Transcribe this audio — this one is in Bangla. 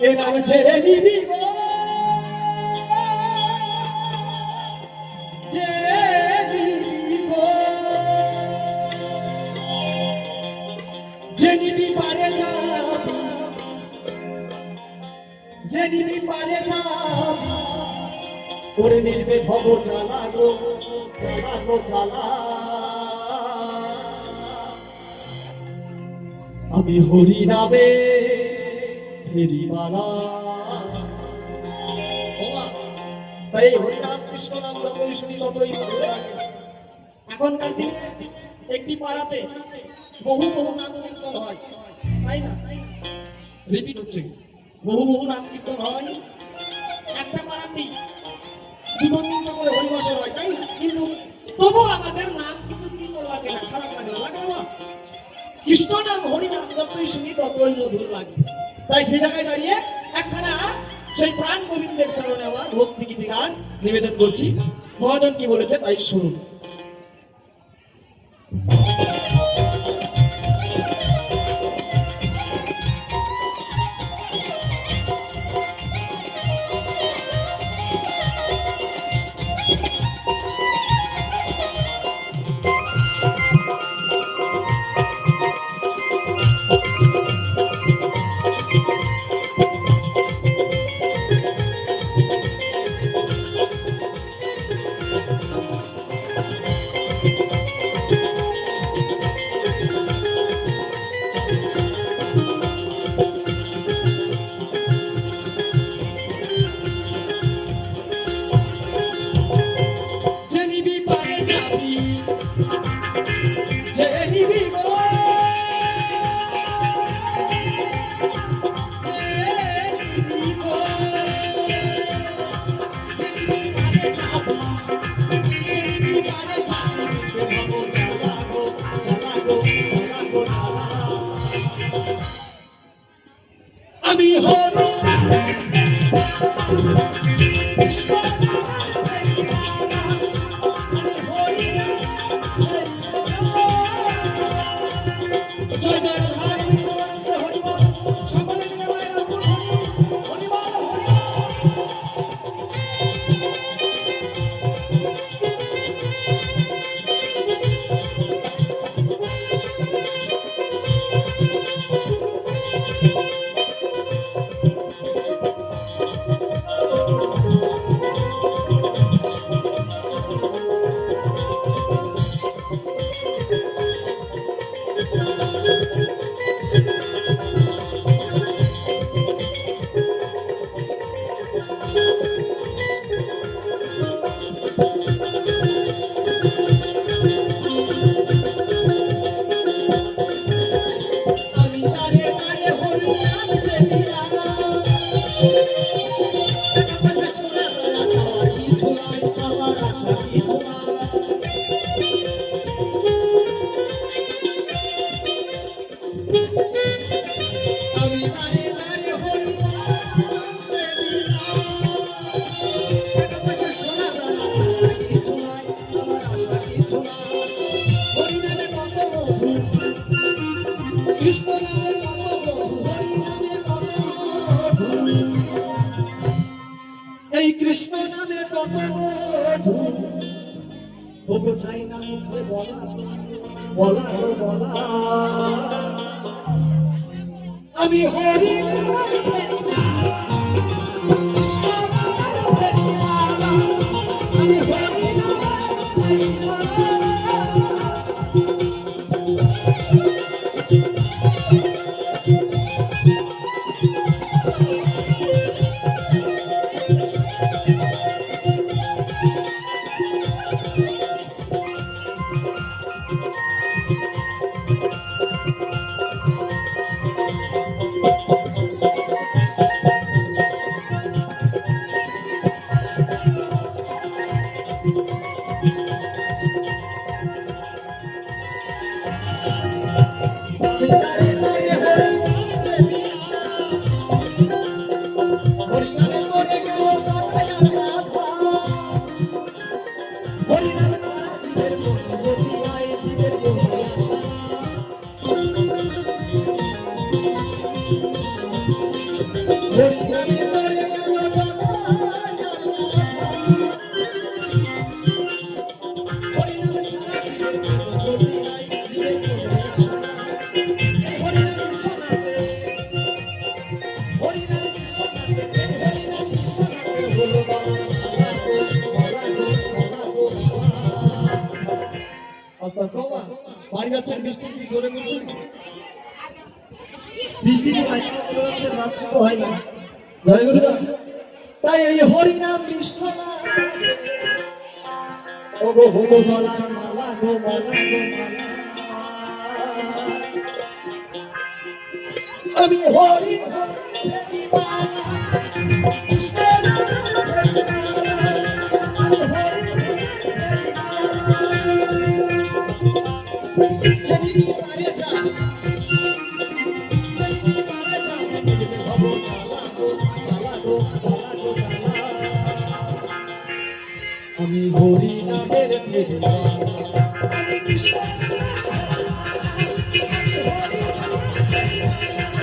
এ নাম ছেড়ে নিবি গো, যে নিবি গো, যে নিবি পারে যাবি, যে নিবি পারে যাবি, করে নির্বে ভব জ্বালা গো, জ্বালা গো জ্বালা। আমি হরি নামে ফেরিওয়ালা। তাই হরি নাম কৃষ্ণ নাম যতই শুনি ততই ভালো লাগে। এখনকার দিনে একটি পাড়াতে বহু বহু নাম কীর্তন হয়, তাই না? রিপিট হচ্ছে, বহু বহু নাম কীর্তন হয়। একটা পাড়াতেই দুটো তিনটা করে হরিবাসর হয়, তাই না? কিন্তু তবু আমাদের নাম কিন্তু তিনটা লাগে না, খারাপ লাগে না, লাগে না? কৃষ্ণ নাম হরি নাম যতই শুনি ততই মধুর লাগে। তাই সেই জায়গায় দাঁড়িয়ে একখানা সেই প্রাণ গোবিন্দের চরণে আমার ভক্তি গীতি গান নিবেদন করছি। মহাজন কি বলেছে তাই শুনুন। আমি হরি কৃষ্ণ জয় জয় হরিবল সকলে মিলে মায়ের হরিবল কৃষ্ণ নামে কত বধু, হরি নামে কত মধু, এই কৃষ্ণ নামে কত মধু, ওগো চাই না মুখে বলা, বলা গো বলা। আমি হরি নামের ফেরিওয়ালা, কৃষ্ণ নামের ফেরিওয়ালা, আমি হরি নামের ফেরিওয়ালা। Hey! যাচ্ছেন, বৃষ্টি কি জোরে পড়ছে? বৃষ্টি তো নাই, তাও চলে যাচ্ছেন, রাত্রি তো হয় না। জয় গুরুদেব। তাই এই হরিনাম বিশ্বনাথ ও গো হলো গলার মালা গো মালা গো মালা। আমি হরি হরি মালা কৃষ্ণের হরি মালা, আমি হরি হরি মালা। যদি পারে যান, যদি পারে যান, মিলবে ভব জ্বালা গো জ্বালা গো জ্বালা গো জ্বালা। আমি হরি নামের প্রেমা, আমি কৃষ্ণের হরি মালা, আমি হরি নামের প্রেমা।